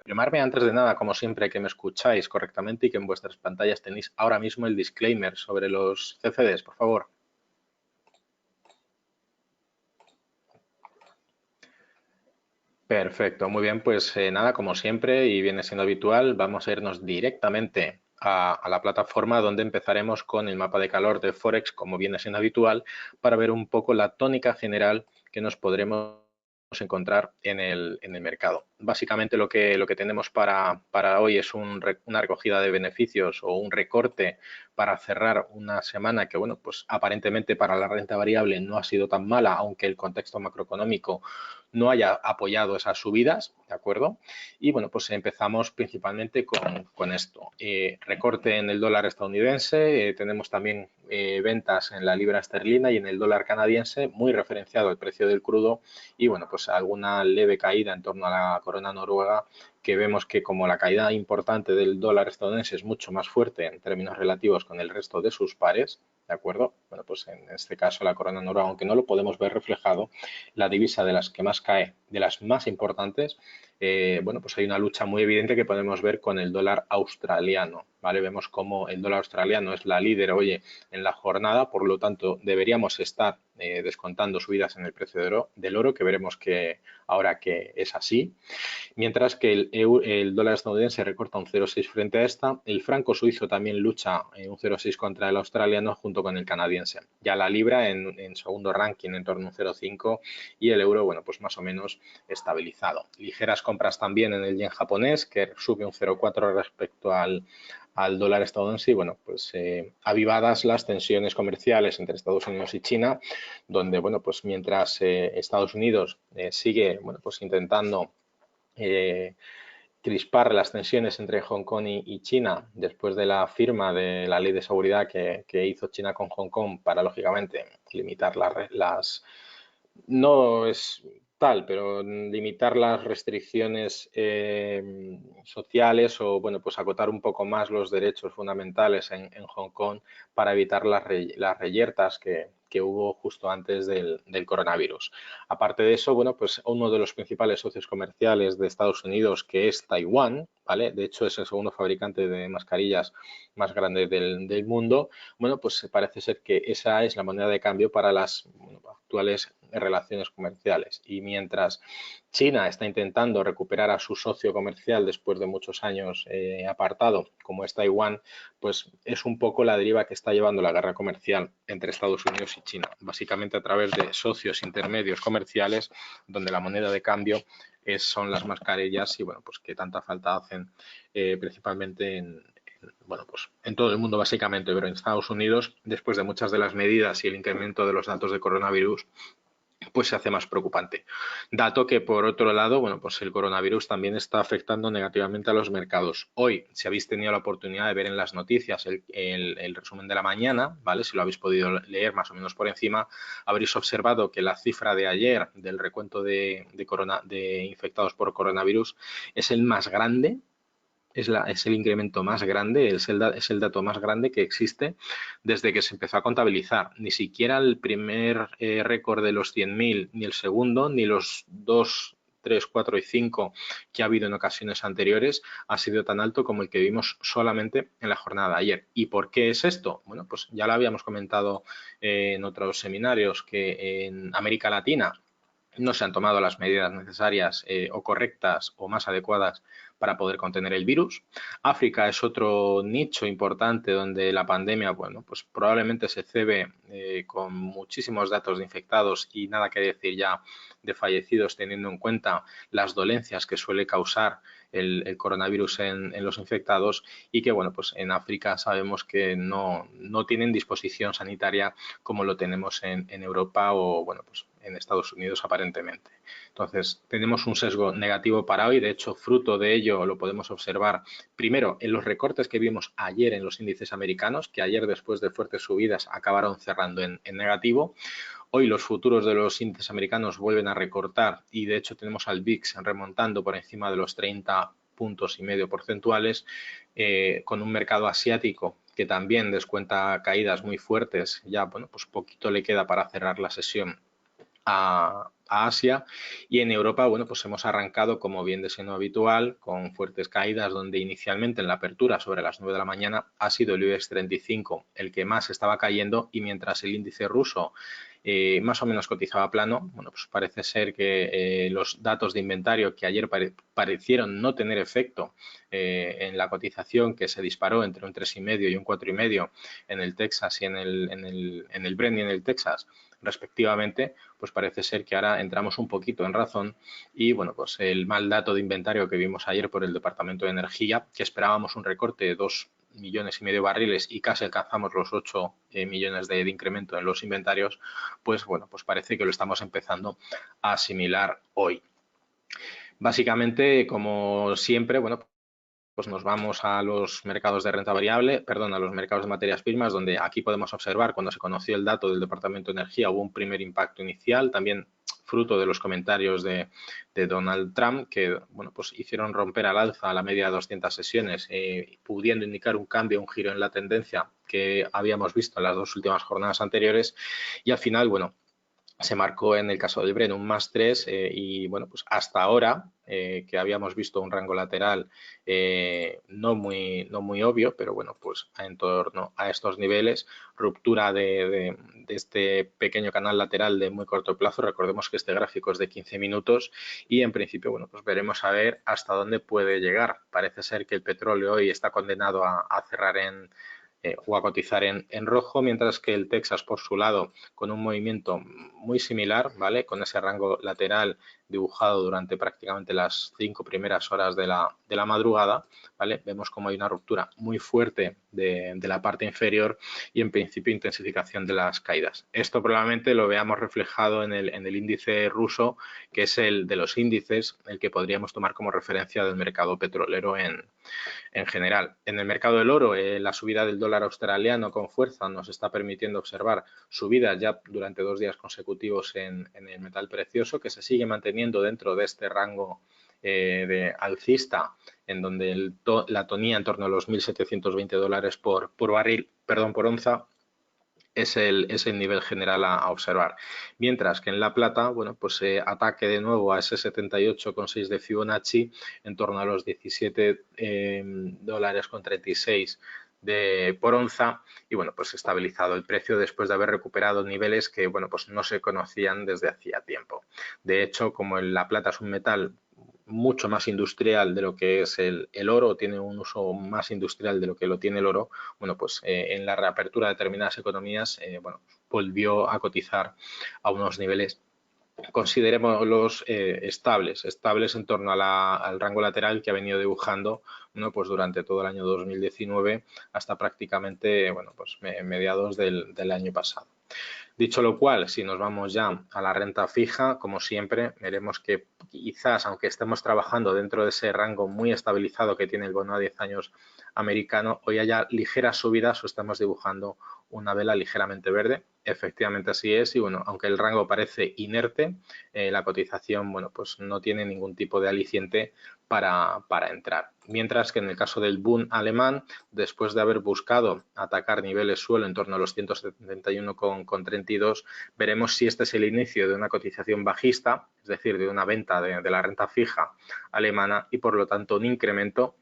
confirmarme antes de nada, como siempre, que me escucháis correctamente y que en vuestras pantallas tenéis ahora mismo el disclaimer sobre los CFDs, por favor. Perfecto, muy bien, pues nada, como siempre y viene siendo habitual, vamos a irnos directamente a la plataforma donde empezaremos con el mapa de calor de Forex, como viene siendo habitual, para ver un poco la tónica general que nos podremos encontrar en el mercado. Básicamente lo que tenemos para hoy es una recogida de beneficios o un recorte para cerrar una semana que, bueno, pues aparentemente para la renta variable no ha sido tan mala, aunque el contexto macroeconómico no haya apoyado esas subidas, ¿de acuerdo? Y bueno, pues empezamos principalmente con esto. Recorte en el dólar estadounidense, tenemos también ventas en la libra esterlina y en el dólar canadiense, muy referenciado el precio del crudo y bueno, pues alguna leve caída en torno a la corona noruega, que vemos que como la caída importante del dólar estadounidense es mucho más fuerte en términos relativos con el resto de sus pares, ¿de acuerdo? Bueno, pues en este caso la corona noruega, aunque no lo podemos ver reflejado, la divisa de las que más cae, de las más importantes, bueno, pues hay una lucha muy evidente que podemos ver con el dólar australiano, ¿vale? Vemos como el dólar australiano es la líder, oye, en la jornada, por lo tanto deberíamos estar descontando subidas en el precio del oro, que veremos que ahora que es así. Mientras que el dólar estadounidense recorta un 0,6 frente a esta, el franco suizo también lucha en un 0,6 contra el australiano junto con el canadiense. Ya la libra en segundo ranking en torno a un 0,5 y el euro, bueno, pues más o menos estabilizado. Ligeras compras también en el yen japonés, que sube un 0,4 respecto al dólar estadounidense y bueno, pues avivadas las tensiones comerciales entre Estados Unidos y China, donde bueno, pues mientras Estados Unidos sigue, bueno, pues intentando crispar las tensiones entre Hong Kong y China después de la firma de la ley de seguridad que hizo China con Hong Kong para, lógicamente, limitar no es tal, pero limitar las restricciones sociales o, bueno, pues acotar un poco más los derechos fundamentales en Hong Kong para evitar las reyertas que hubo justo antes del coronavirus. Aparte de eso, bueno, pues uno de los principales socios comerciales de Estados Unidos, que es Taiwán, ¿vale? De hecho, es el segundo fabricante de mascarillas más grande del mundo. Bueno, pues parece ser que esa es la moneda de cambio para las actuales relaciones comerciales. Y mientras China está intentando recuperar a su socio comercial después de muchos años apartado, como es Taiwán, pues es un poco la deriva que está llevando la guerra comercial entre Estados Unidos y China, básicamente a través de socios intermedios comerciales, donde la moneda de cambio son las mascarillas y bueno, pues que tanta falta hacen principalmente bueno, pues en todo el mundo básicamente, pero en Estados Unidos, después de muchas de las medidas y el incremento de los datos de coronavirus, pues se hace más preocupante. Dato que, por otro lado, bueno, pues el coronavirus también está afectando negativamente a los mercados. Hoy, si habéis tenido la oportunidad de ver en las noticias el resumen de la mañana, ¿vale? Si lo habéis podido leer más o menos por encima, habréis observado que la cifra de ayer del recuento de infectados por coronavirus es el más grande. Es el incremento más grande, es el dato más grande que existe desde que se empezó a contabilizar. Ni siquiera el primer récord de los 100.000, ni el segundo, ni los 2, 3, 4 y 5 que ha habido en ocasiones anteriores ha sido tan alto como el que vimos solamente en la jornada de ayer. ¿Y por qué es esto? Bueno, pues ya lo habíamos comentado en otros seminarios, que en América Latina no se han tomado las medidas necesarias o correctas o más adecuadas para poder contener el virus. África es otro nicho importante donde la pandemia, bueno, pues probablemente se cebe con muchísimos datos de infectados y nada que decir ya de fallecidos, teniendo en cuenta las dolencias que suele causar el coronavirus en los infectados y que, bueno, pues en África sabemos que no tienen disposición sanitaria como lo tenemos en Europa o, bueno, pues en Estados Unidos aparentemente. Entonces, tenemos un sesgo negativo para hoy. De hecho, fruto de ello lo podemos observar primero en los recortes que vimos ayer en los índices americanos, que ayer después de fuertes subidas acabaron cerrando en negativo. Hoy los futuros de los índices americanos vuelven a recortar y de hecho tenemos al VIX remontando por encima de los 30 puntos y medio porcentuales, con un mercado asiático que también descuenta caídas muy fuertes. Ya, bueno, pues poquito le queda para cerrar la sesión a Asia, y en Europa, bueno, pues hemos arrancado, como bien de siendo habitual, con fuertes caídas, donde inicialmente en la apertura sobre las 9 de la mañana ha sido el IBEX 35 el que más estaba cayendo, y mientras el índice ruso más o menos cotizaba plano, bueno, pues parece ser que los datos de inventario que ayer parecieron no tener efecto en la cotización, que se disparó entre un 3,5 y un 4,5 en el Texas y en el Brent y en el Texas respectivamente, pues parece ser que ahora entramos un poquito en razón, y bueno, pues el mal dato de inventario que vimos ayer por el Departamento de Energía, que esperábamos un recorte de 2,5 millones de barriles y casi alcanzamos los 8 millones de incremento en los inventarios, pues bueno, pues parece que lo estamos empezando a asimilar hoy. Básicamente, como siempre, bueno, pues nos vamos a los mercados de renta variable, perdón, a los mercados de materias primas, donde aquí podemos observar, cuando se conoció el dato del Departamento de Energía, hubo un primer impacto inicial, también fruto de los comentarios de Donald Trump, que bueno, pues hicieron romper al alza la media de 200 sesiones, pudiendo indicar un cambio, un giro en la tendencia que habíamos visto en las dos últimas jornadas anteriores, y al final, bueno, se marcó en el caso del Brent un +3 y bueno, pues hasta ahora que habíamos visto un rango lateral no muy obvio, pero bueno, pues en torno a estos niveles, ruptura de este pequeño canal lateral de muy corto plazo. Recordemos que este gráfico es de 15 minutos y en principio, bueno, pues veremos a ver hasta dónde puede llegar. Parece ser que el petróleo hoy está condenado a cerrar o a cotizar en rojo, mientras que el Texas, por su lado, con un movimiento muy similar, ¿vale? Con ese rango lateral dibujado durante prácticamente las 5 primeras horas de la madrugada, ¿vale? Vemos como hay una ruptura muy fuerte de la parte inferior y, en principio, intensificación de las caídas. Esto probablemente lo veamos reflejado en el índice ruso, que es el de los índices, el que podríamos tomar como referencia del mercado petrolero en general. En el mercado del oro, la subida del dólar australiano con fuerza nos está permitiendo observar subidas ya durante 2 días consecutivos en el metal precioso, que se sigue manteniendo dentro de este rango de alcista, en donde la tonía en torno a los $1.720 por barril, perdón, por onza, es el nivel general a observar. Mientras que en la plata, bueno, pues ataque de nuevo a ese 78,6 de Fibonacci en torno a los $17,36 por onza, y bueno, pues estabilizado el precio después de haber recuperado niveles que, bueno, pues no se conocían desde hacía tiempo. De hecho, como la plata es un metal mucho más industrial de lo que es el oro, tiene un uso más industrial de lo que lo tiene el oro, bueno, pues en la reapertura de determinadas economías, bueno, volvió a cotizar a unos niveles, considerémoslos estables en torno al rango lateral que ha venido dibujando, bueno, pues durante todo el año 2019 hasta prácticamente, bueno, pues mediados del año pasado. Dicho lo cual, si nos vamos ya a la renta fija, como siempre, veremos que quizás, aunque estemos trabajando dentro de ese rango muy estabilizado que tiene el bono a 10 años americano, hoy haya ligeras subidas o estamos dibujando una vela ligeramente verde. Efectivamente así es, y bueno, aunque el rango parece inerte, la cotización, bueno, pues no tiene ningún tipo de aliciente para entrar. Mientras que en el caso del Bund alemán, después de haber buscado atacar niveles suelo en torno a los 171,32, veremos si este es el inicio de una cotización bajista, es decir, de una venta de la renta fija alemana, y por lo tanto un incremento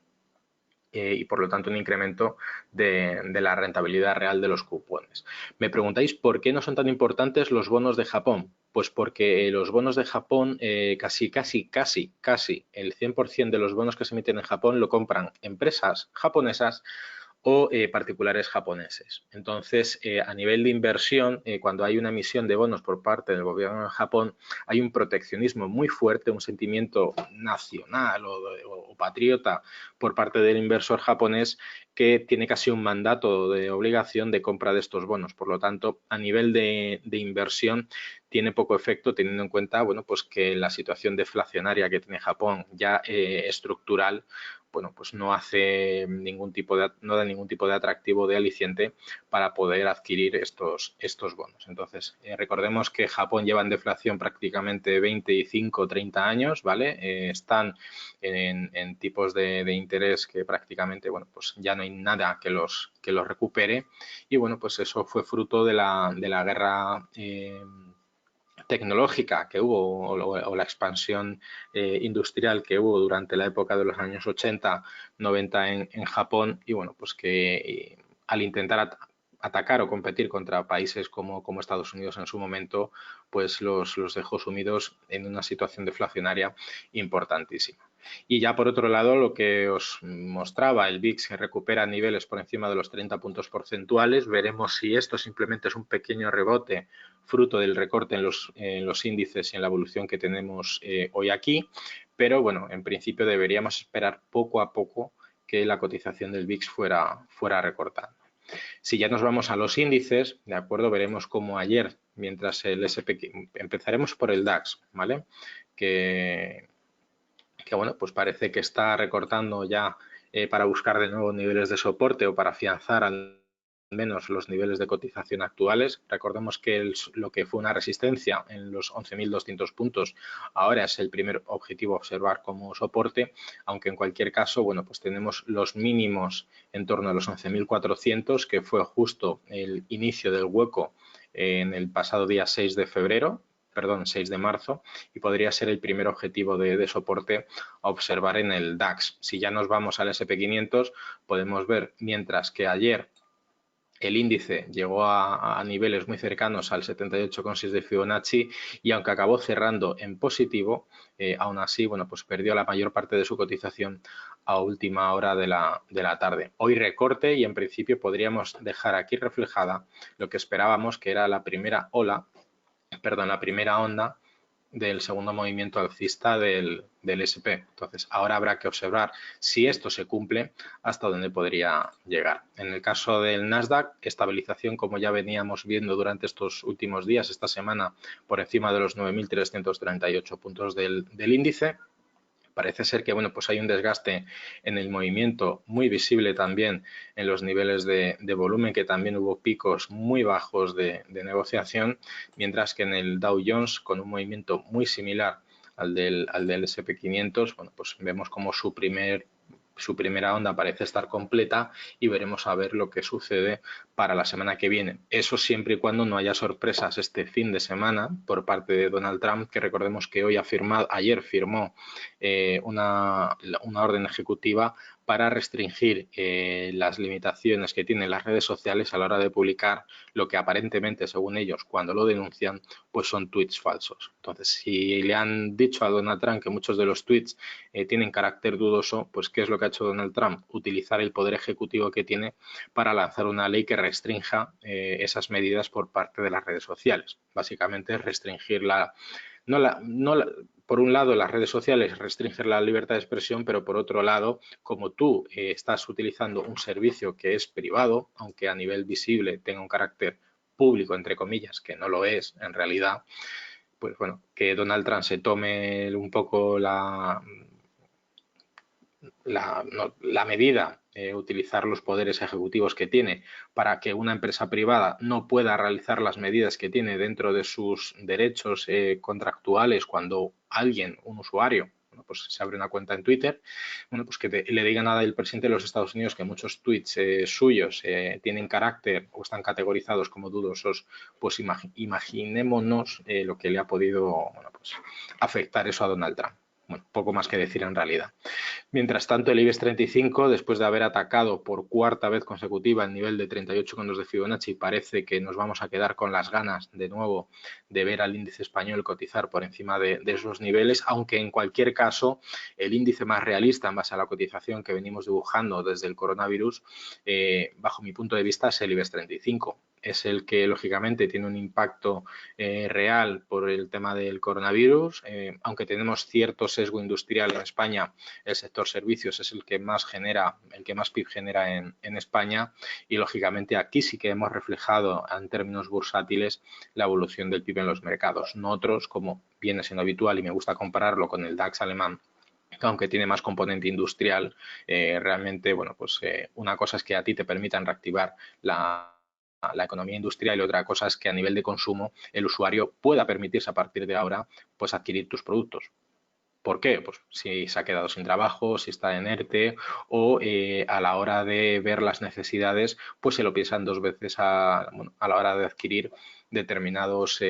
de la rentabilidad real de los cupones. Me preguntáis por qué no son tan importantes los bonos de Japón. Pues porque los bonos de Japón, casi el 100% de los bonos que se emiten en Japón lo compran empresas japonesas o particulares japoneses. Entonces, a nivel de inversión, cuando hay una emisión de bonos por parte del gobierno de Japón, hay un proteccionismo muy fuerte, un sentimiento nacional o patriota por parte del inversor japonés, que tiene casi un mandato de obligación de compra de estos bonos. Por lo tanto, a nivel de inversión tiene poco efecto, teniendo en cuenta, bueno, pues que la situación deflacionaria que tiene Japón, ya estructural, bueno, pues no da ningún tipo de atractivo, de aliciente para poder adquirir estos bonos. Entonces, recordemos que Japón lleva en deflación prácticamente 25 30 años, ¿vale? Están en tipos de interés que prácticamente, bueno, pues ya no hay nada que los recupere, y bueno, pues eso fue fruto de la guerra tecnológica que hubo o la expansión industrial que hubo durante la época de los años 80, 90 en Japón y bueno, pues que al intentar atacar o competir contra países como Estados Unidos en su momento, pues los dejó sumidos en una situación deflacionaria importantísima. Y ya por otro lado, lo que os mostraba, el VIX que recupera niveles por encima de los 30 puntos porcentuales. Veremos si esto simplemente es un pequeño rebote fruto del recorte en los índices y en la evolución que tenemos hoy aquí. Pero bueno, en principio deberíamos esperar poco a poco que la cotización del VIX fuera recortando. Si ya nos vamos a los índices, ¿de acuerdo? Veremos cómo ayer, mientras el S&P, empezaremos por el DAX, ¿vale? Que bueno, pues parece que está recortando ya para buscar de nuevo niveles de soporte o para afianzar al menos los niveles de cotización actuales. Recordemos que lo que fue una resistencia en los 11.200 puntos ahora es el primer objetivo a observar como soporte, aunque en cualquier caso, bueno, pues tenemos los mínimos en torno a los 11.400, que fue justo el inicio del hueco en el pasado día 6 de febrero, perdón, 6 de marzo, y podría ser el primer objetivo de soporte a observar en el DAX. Si ya nos vamos al SP500, podemos ver, mientras que ayer el índice llegó a niveles muy cercanos al 78,6 de Fibonacci y aunque acabó cerrando en positivo, aún así, bueno, pues perdió la mayor parte de su cotización a última hora de la tarde. Hoy recorte y en principio podríamos dejar aquí reflejada lo que esperábamos, que era la primera onda del segundo movimiento alcista del SP. Entonces, ahora habrá que observar si esto se cumple, hasta dónde podría llegar. En el caso del Nasdaq, estabilización, como ya veníamos viendo durante estos últimos días, esta semana, por encima de los 9.338 puntos del índice. Parece ser que bueno, pues hay un desgaste en el movimiento muy visible también en los niveles de volumen, que también hubo picos muy bajos de negociación, mientras que en el Dow Jones, con un movimiento muy similar al del SP500, bueno, pues vemos como su primera onda parece estar completa y veremos a ver lo que sucede para la semana que viene. Eso siempre y cuando no haya sorpresas este fin de semana por parte de Donald Trump, que recordemos que ayer firmó una orden ejecutiva para restringir las limitaciones que tienen las redes sociales a la hora de publicar lo que aparentemente, según ellos, cuando lo denuncian, pues son tweets falsos. Entonces, si le han dicho a Donald Trump que muchos de los tweets tienen carácter dudoso, pues ¿qué es lo que ha hecho Donald Trump? Utilizar el poder ejecutivo que tiene para lanzar una ley que restrinja esas medidas por parte de las redes sociales. Básicamente, restringir por un lado, las redes sociales restringen la libertad de expresión, pero por otro lado, como tú estás utilizando un servicio que es privado, aunque a nivel visible tenga un carácter público, entre comillas, que no lo es en realidad, pues bueno, que Donald Trump se tome un poco la medida, utilizar los poderes ejecutivos que tiene para que una empresa privada no pueda realizar las medidas que tiene dentro de sus derechos contractuales cuando un usuario, bueno, pues se abre una cuenta en Twitter, bueno, pues que le diga nada del presidente de los Estados Unidos que muchos tweets suyos tienen carácter o están categorizados como dudosos, pues imaginémonos lo que le ha podido, bueno, pues afectar eso a Donald Trump. Bueno, poco más que decir en realidad. Mientras tanto, el IBEX 35, después de haber atacado por cuarta vez consecutiva el nivel de 38,2 de Fibonacci, parece que nos vamos a quedar con las ganas de nuevo de ver al índice español cotizar por encima de esos niveles, aunque en cualquier caso el índice más realista en base a la cotización que venimos dibujando desde el coronavirus, bajo mi punto de vista, es el IBEX 35. Es el que lógicamente tiene un impacto real por el tema del coronavirus, aunque tenemos cierto sesgo industrial en España. El sector servicios es el que más PIB genera en España y lógicamente aquí sí que hemos reflejado en términos bursátiles la evolución del PIB en los mercados, no otros como viene siendo habitual y me gusta compararlo con el DAX alemán, aunque tiene más componente industrial. Realmente, bueno, pues una cosa es que a ti te permitan reactivar la economía industrial y otra cosa es que a nivel de consumo el usuario pueda permitirse a partir de ahora pues adquirir tus productos. ¿Por qué? Pues si se ha quedado sin trabajo, si está en ERTE o a la hora de ver las necesidades, pues se lo piensan dos veces a la hora de adquirir determinados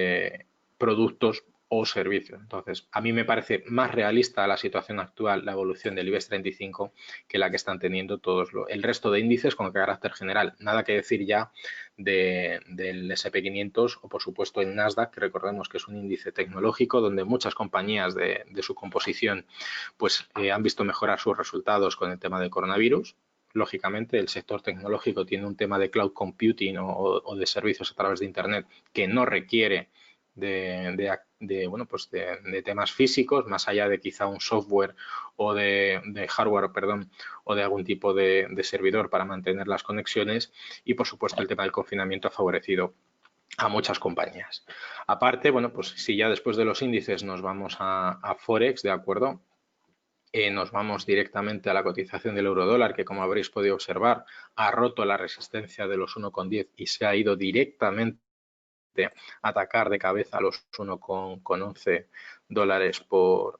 productos o servicios. Entonces, a mí me parece más realista la situación actual, la evolución del IBEX 35, que la que están teniendo todos el resto de índices con carácter general. Nada que decir ya del S&P 500 o, por supuesto, el Nasdaq, que recordemos que es un índice tecnológico donde muchas compañías de su composición pues, han visto mejorar sus resultados con el tema del coronavirus. Lógicamente, el sector tecnológico tiene un tema de cloud computing o de servicios a través de Internet que no requiere de temas físicos, más allá de quizá un software o de hardware, perdón, o de algún tipo de servidor para mantener las conexiones. Y, por supuesto, el tema del confinamiento ha favorecido a muchas compañías. Aparte, bueno, pues si ya después de los índices nos vamos a Forex, ¿de acuerdo? Nos vamos directamente a la cotización del eurodólar, que como habréis podido observar, ha roto la resistencia de los 1,10 y se ha ido directamente atacar de cabeza a los 1,11 dólares por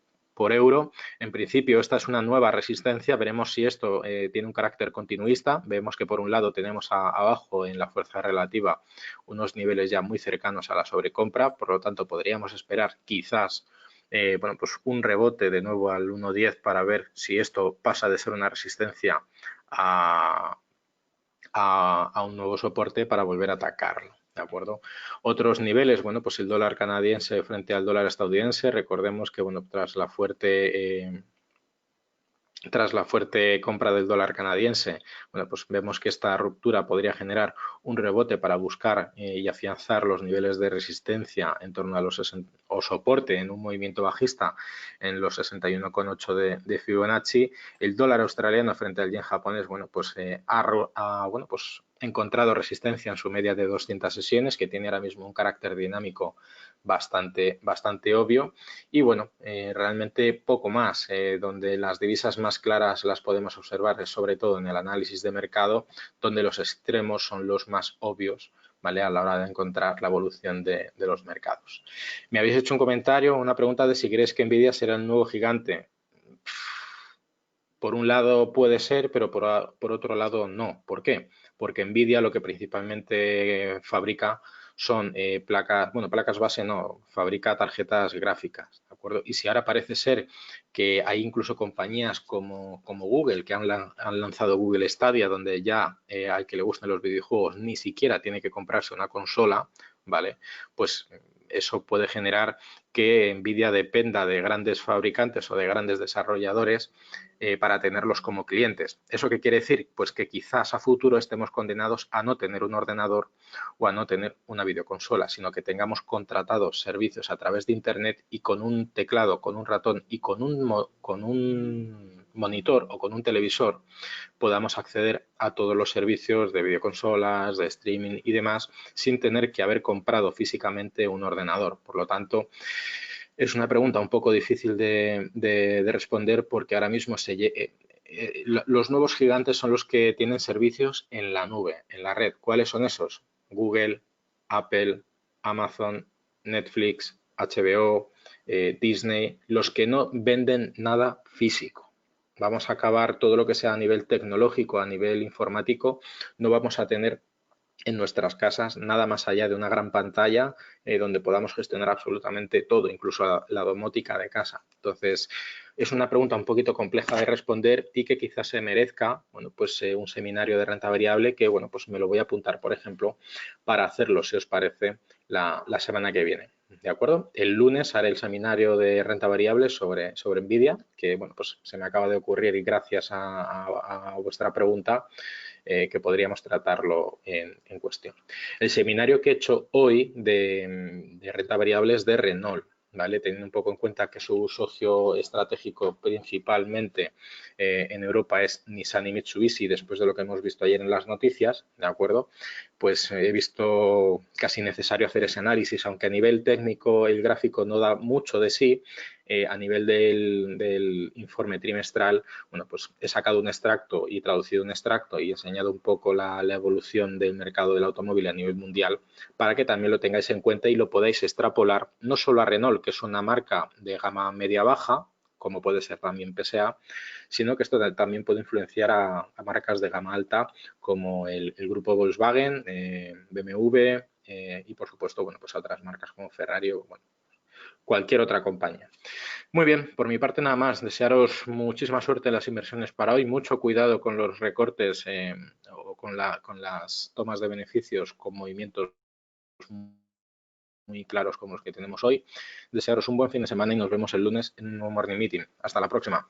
euro. En principio, esta es una nueva resistencia. Veremos si esto tiene un carácter continuista. Vemos que por un lado tenemos abajo en la fuerza relativa unos niveles ya muy cercanos a la sobrecompra. Por lo tanto, podríamos esperar quizás pues un rebote de nuevo al 1,10 para ver si esto pasa de ser una resistencia a un nuevo soporte para volver a atacarlo. ¿De acuerdo? Otros niveles, bueno, pues el dólar canadiense frente al dólar estadounidense. Recordemos que, bueno, tras la fuerte compra del dólar canadiense, bueno, pues vemos que esta ruptura podría generar un rebote para buscar y afianzar los niveles de resistencia en torno a los 60, o soporte en un movimiento bajista en los 61,8 de Fibonacci. El dólar australiano frente al yen japonés, bueno, pues ha encontrado resistencia en su media de 200 sesiones, que tiene ahora mismo un carácter dinámico bastante obvio. Y bueno, realmente poco más. Donde las divisas más claras las podemos observar es sobre todo en el análisis de mercado, donde los extremos son los más obvios, ¿vale? A la hora de encontrar la evolución de los mercados. Me habéis hecho un comentario, una pregunta de si crees que Nvidia será el nuevo gigante. Por un lado puede ser, pero por otro lado no. ¿Por qué? Porque Nvidia lo que principalmente fabrica son placas base no, fabrica tarjetas gráficas, ¿de acuerdo? Y si ahora parece ser que hay incluso compañías como Google, que han lanzado Google Stadia, donde ya al que le gusten los videojuegos ni siquiera tiene que comprarse una consola, ¿vale? Pues eso puede generar que Nvidia dependa de grandes fabricantes o de grandes desarrolladores para tenerlos como clientes. ¿Eso qué quiere decir? Pues que quizás a futuro estemos condenados a no tener un ordenador o a no tener una videoconsola, sino que tengamos contratados servicios a través de Internet y con un teclado, con un ratón y con un monitor o con un televisor podamos acceder a todos los servicios de videoconsolas, de streaming y demás sin tener que haber comprado físicamente un ordenador. Por lo tanto, es una pregunta un poco difícil de responder porque ahora mismo los nuevos gigantes son los que tienen servicios en la nube, en la red. ¿Cuáles son esos? Google, Apple, Amazon, Netflix, HBO, Disney, los que no venden nada físico. Vamos a acabar todo lo que sea a nivel tecnológico, a nivel informático, no vamos a tener en nuestras casas nada más allá de una gran pantalla donde podamos gestionar absolutamente todo, incluso la domótica de casa. Entonces, es una pregunta un poquito compleja de responder y que quizás se merezca, bueno, pues un seminario de renta variable que, bueno, pues me lo voy a apuntar, por ejemplo, para hacerlo, si os parece, la semana que viene. ¿De acuerdo? El lunes haré el seminario de renta variable sobre Nvidia, que, bueno, pues se me acaba de ocurrir y gracias a vuestra pregunta que podríamos tratarlo en cuestión. El seminario que he hecho hoy de renta variable es de Renault, ¿vale? Teniendo un poco en cuenta que su socio estratégico principalmente en Europa es Nissan y Mitsubishi, después de lo que hemos visto ayer en las noticias, ¿de acuerdo? Pues he visto casi necesario hacer ese análisis, aunque a nivel técnico el gráfico no da mucho de sí, a nivel del informe trimestral, bueno, pues he sacado un extracto y traducido un extracto y enseñado un poco la evolución del mercado del automóvil a nivel mundial para que también lo tengáis en cuenta y lo podáis extrapolar no solo a Renault, que es una marca de gama media-baja, como puede ser también PSA, sino que esto también puede influenciar a marcas de gama alta como el grupo Volkswagen, BMW, y por supuesto, bueno, pues a otras marcas como Ferrari o bueno, cualquier otra compañía. Muy bien, por mi parte nada más. Desearos muchísima suerte en las inversiones para hoy, mucho cuidado con los recortes o con las tomas de beneficios con movimientos muy claros como los que tenemos hoy. Desearos un buen fin de semana y nos vemos el lunes en un nuevo Morning Meeting. Hasta la próxima.